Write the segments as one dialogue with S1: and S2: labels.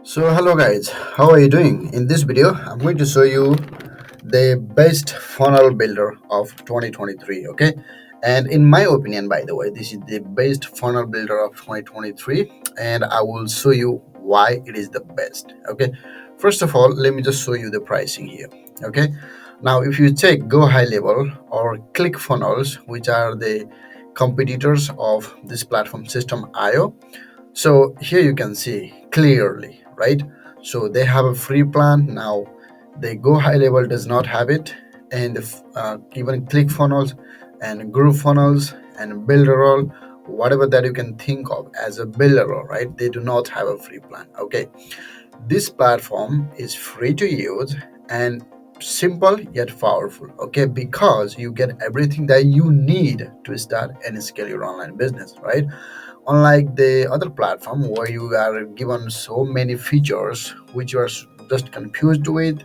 S1: So hello guys, how are you doing? In this video, I'm going to show you the best funnel builder of 2023, okay? And in my opinion, by the way, this is the best funnel builder of 2023 and I will show you why it is the best, okay? First of all, let me just show you the pricing here, okay? Now, if you check Go High Level or ClickFunnels, which are the competitors of this platform System IO, so here you can see clearly, right? So they have a free plan now. They Go High Level does not have it, and even ClickFunnels and GrooveFunnels and Builderall, whatever that you can think of as a Builderall, right? They do not have a free plan. Okay, this platform is free to use and simple yet powerful, okay, because you get everything that you need to start and scale your online business, right? Unlike the other platform where you are given so many features which you are just confused with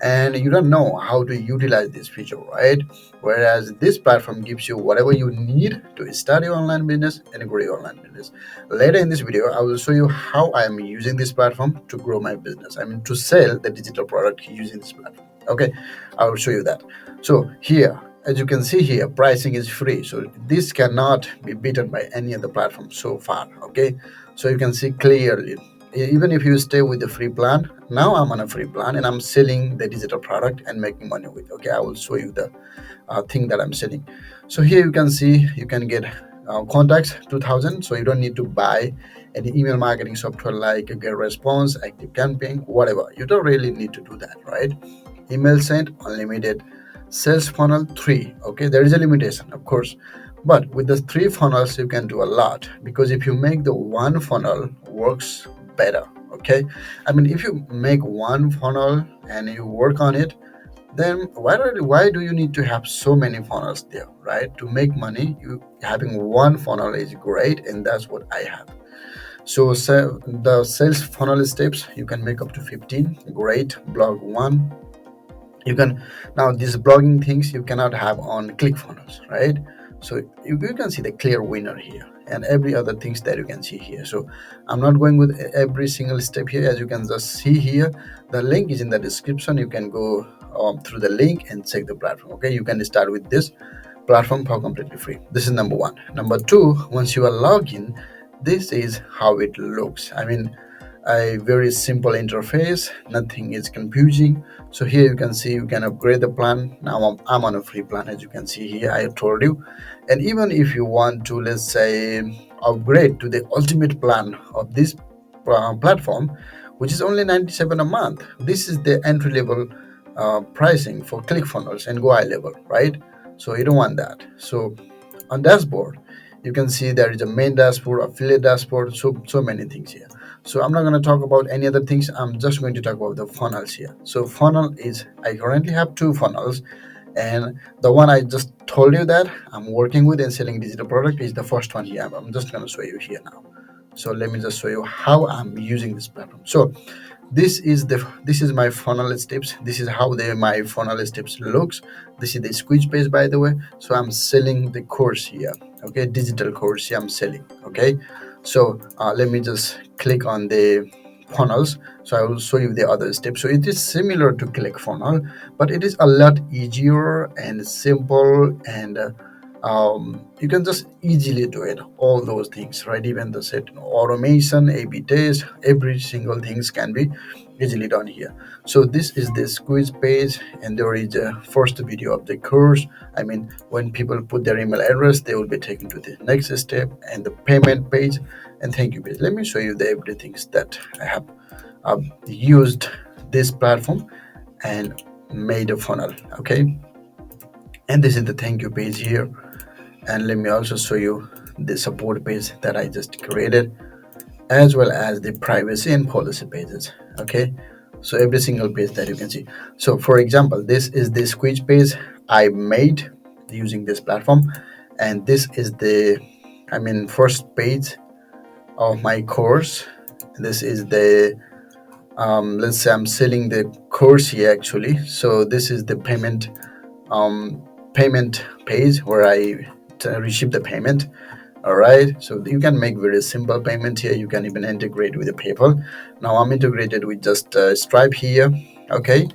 S1: and you don't know how to utilize this feature, right? Whereas this platform gives you whatever you need to start your online business and grow your online business. Later in this video, I will show you how I am using this platform to grow my business. I mean, to sell the digital product using this platform. Okay, I will show you that. So here, as you can see here, pricing is free, so this cannot be beaten by any other platform so far. Okay, so you can see clearly, even if you stay with the free plan, now I'm on a free plan and I'm selling the digital product and making money with. Okay, I will show you the thing that I'm selling. So here you can see you can get contacts 2000, so you don't need to buy any email marketing software like GetResponse, Active Campaign, whatever. You don't really need to do that, right? Email sent unlimited, sales funnel 3. Okay, there is a limitation, of course, but with the 3 funnels you can do a lot, because if you make the one funnel works better. Okay, I mean, if you make one funnel and you work on it, then why do you need to have so many funnels there, right? To make money, you having one funnel is great, and that's what I have. So the sales funnel steps you can make up to 15. Great. Blog one, you can, now these blogging things you cannot have on ClickFunnels, right? So you can see the clear winner here and every other things that you can see here. So I'm not going with every single step here. As you can just see here, the link is in the description. You can go through the link and check the platform. Okay, you can start with this platform for completely free. This is number one. Number two, once you are logged in, this is how it looks. I mean, a very simple interface, nothing is confusing. So here you can see you can upgrade the plan. Now I'm on a free plan, as you can see here, I told you. And even if you want to, let's say, upgrade to the ultimate plan of this platform, which is only 97 a month, this is the entry level pricing for ClickFunnels and Go High Level, right? So you don't want that. So on dashboard, you can see there is a main dashboard, affiliate dashboard, so many things here. So I'm not going to talk about any other things. I'm just going to talk about the funnels here. So funnel is, I currently have 2 funnels, and the one I just told you that I'm working with and selling digital product is the first one here. I'm just going to show you here now. So let me just show you how I'm using this platform. So this is my funnel steps. This is how my funnel steps looks. This is the squeeze page, by the way. So I'm selling the course here. Okay, digital course here I'm selling. Okay, so let me just click on the funnels, so I will show you the other steps. So it is similar to ClickFunnel, but it is a lot easier and simple, and you can just easily do it, all those things, right? Even the set automation, A/B test, every single things can be easily done here. So this is the squeeze page, and there is a first video of the course. I mean, when people put their email address, they will be taken to the next step and the payment page and thank you page. Let me show you the everything that I have used this platform and made a funnel. Okay, and this is the thank you page here, and let me also show you the support page that I just created, as well as the privacy and policy pages. Okay, so every single page that you can see. So for example, this is the squeeze page I made using this platform, and this is the, I mean, first page of my course. This is the let's say I'm selling the course here actually. So this is the payment payment page where I receive the payment. All right, so you can make very simple payment here. You can even integrate with the PayPal. Now I'm integrated with just Stripe here. Okay,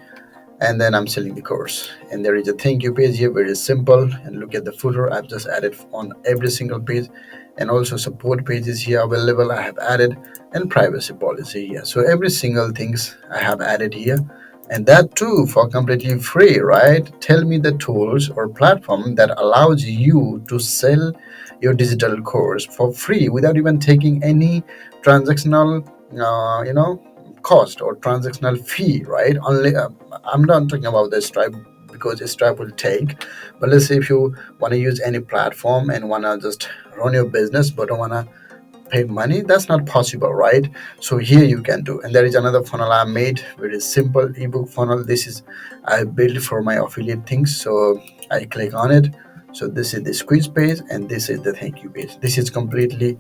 S1: and then I'm selling the course, and there is a thank you page here, very simple. And look at the footer, I've just added on every single page, and also support pages here available I have added, and privacy policy here. So every single things I have added here, and that too for completely free, right? Tell me the tools or platform that allows you to sell your digital course for free without even taking any transactional cost or transactional fee, right? Only I'm not talking about the Stripe, because Stripe will take. But let's say if you want to use any platform and want to just run your business but don't want to pay money, that's not possible, right? So here you can do. And there is another funnel I made, very simple ebook funnel. This is I built for my affiliate things. So I click on it. So this is the squeeze page, and this is the thank you page. This is completely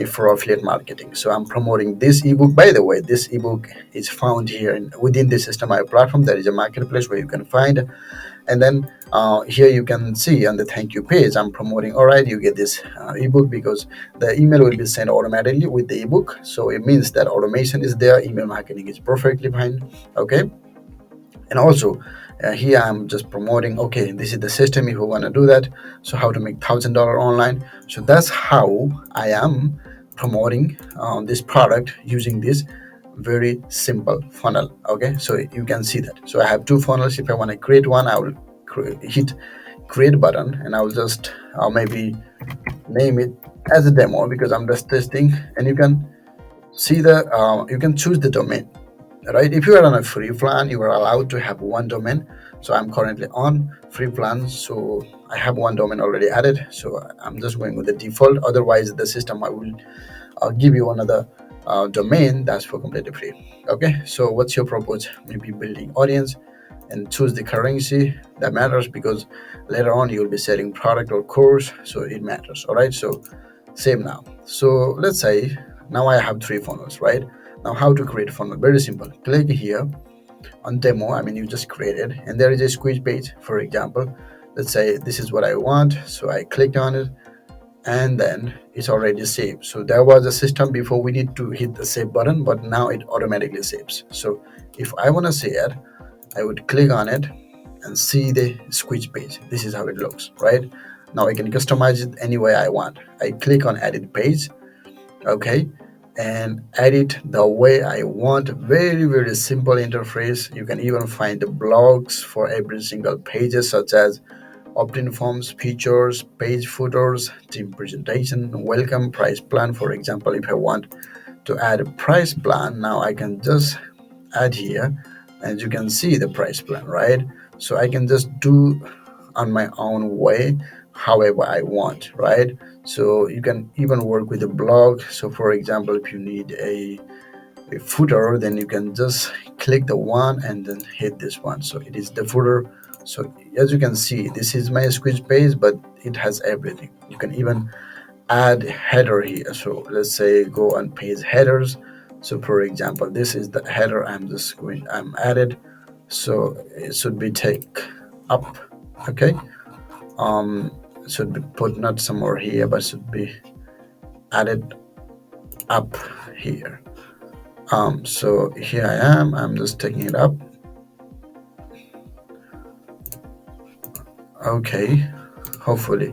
S1: for affiliate marketing. So I'm promoting this ebook. By the way, this ebook is found here within the System I platform. There is a marketplace where you can find, and then here you can see on the thank you page I'm promoting. All right, you get this ebook because the email will be sent automatically with the ebook. So it means that automation is there, email marketing is perfectly fine. Okay, and also here I'm just promoting, okay, this is the system if you want to do that. So how to make $1,000 online. So that's how I am promoting this product using this very simple funnel. Okay, so you can see that. So I have two funnels. If I want to create one, I will hit create button, and I will just maybe name it as a demo because I'm just testing. And you can see the you can choose the domain, right? If you are on a free plan, you are allowed to have one domain. So I'm currently on free plan, so I have one domain already added. So I'm just going with the default. Otherwise the system I will give you another domain that's for completely free. Okay, so what's your purpose? Maybe building audience, and choose the currency. That matters because later on you'll be selling product or course, so it matters. All right, so save now. So let's say now I have three funnels, right? Now how to create a funnel? Very simple. Click here on demo. I mean, you just created, and there is a squeeze page, for example. Let's say this is what I want, so I clicked on it, and then it's already saved. So there was a system before we need to hit the save button, but now it automatically saves. So if I want to see it, I would click on it and see the squeeze page. This is how it looks, right? Now I can customize it any way I want. I click on edit page, okay, and edit the way I want. Very, very simple interface. You can even find the blogs for every single pages, such as opt-in forms, features, page footers, team presentation, welcome, price plan. For example, if I want to add a price plan, now I can just add here, and you can see the price plan, right? So I can just do on my own way however I want, right? So you can even work with a blog. So for example, if you need a footer, then you can just click the one and then hit this one. So it is the footer. So as you can see, this is my squeeze page, but it has everything. You can even add header here. So let's say go on page headers. So for example, this is the header. I'm added. So it should be take up. Okay, should be put not somewhere here, but should be added up here. So here I am, I'm just taking it up. Okay, hopefully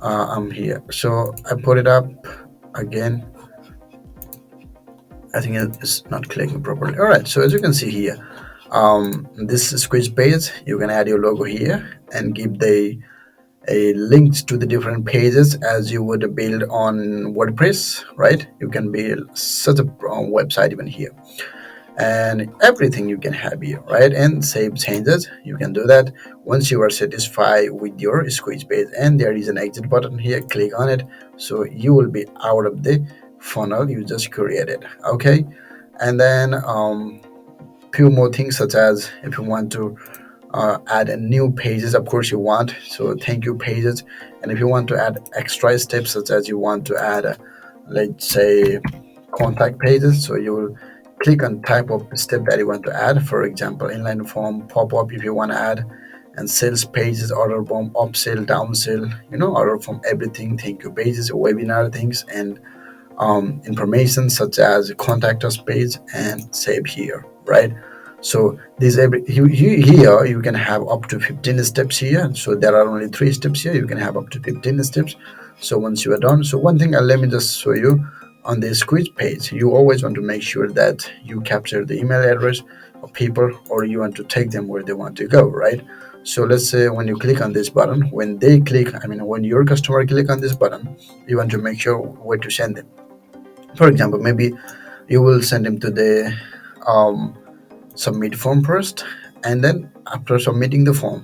S1: I'm here. So I put it up again. I think it's not clicking properly. All right, so as you can see here, this squeeze page, you can add your logo here and give the a links to the different pages as you would build on WordPress, right? You can build such a website even here, and everything you can have here, right? And save changes. You can do that once you are satisfied with your squeeze page, and there is an exit button here. Click on it, so you will be out of the funnel you just created. Okay, and then few more things, such as if you want to add a new pages, of course you want, so thank you pages. And if you want to add extra steps, such as you want to add let's say contact pages, so you will click on type of step that you want to add. For example, inline form, pop-up if you want to add, and sales pages, order form, upsell, downsell, order from everything, thank you pages, webinar things, and information such as contact us page and save here, right? So this here you can have up to 15 steps here. So there are only 3 steps here, you can have up to 15 steps. So once you are done, so one thing, let me just show you. On this quiz page, you always want to make sure that you capture the email address of people, or you want to take them where they want to go, right? So let's say when you click on this button, when they click, when your customer click on this button, you want to make sure where to send them. For example, maybe you will send him to the um, submit form first, and then after submitting the form,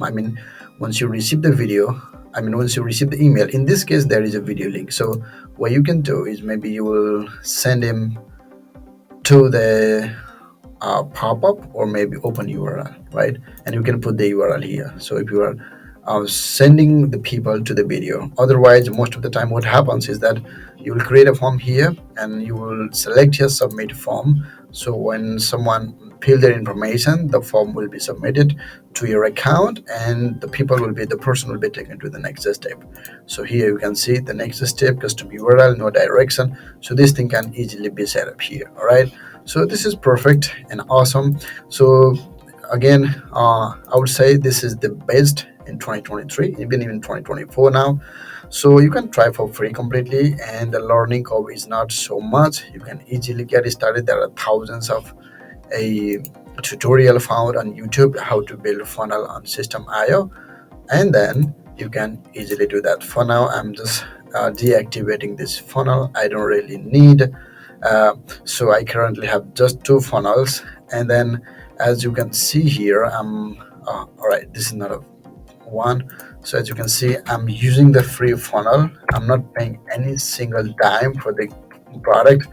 S1: once you receive the video, once you receive the email, in this case there is a video link. So what you can do is maybe you will send him to the pop-up or maybe open URL, right? And you can put the URL here. So if you are sending the people to the video, otherwise most of the time what happens is that you will create a form here and you will select your submit form. So when someone fill their information, the form will be submitted to your account, and the person will be taken to the next step. So here you can see the next step, custom URL, no direction. So this thing can easily be set up here. All right, so this is perfect and awesome. So again, I would say this is the best in 2023, even in 2024 now. So you can try for free completely, and the learning curve is not so much. You can easily get started. There are thousands of a tutorial found on YouTube how to build funnel on System IO, and then you can easily do that. For now, I'm just deactivating this funnel. I don't really need. So I currently have just 2 funnels, and then as you can see here, I'm all right. This is not a one. So as you can see, I'm using the free funnel. I'm not paying any single dime for the product,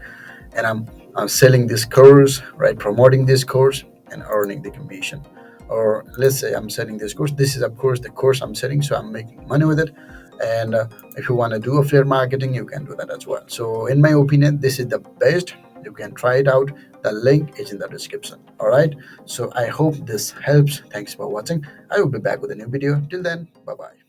S1: and I'm selling this course, right? Promoting this course and earning the commission. Or let's say I'm selling this course. This is of course the course I'm selling, so I'm making money with it. And if you want to do affiliate marketing, you can do that as well. So in my opinion, this is the best. You can try it out. The link is in the description. All right. So I hope this helps. Thanks for watching. I will be back with a new video. Till then, bye bye.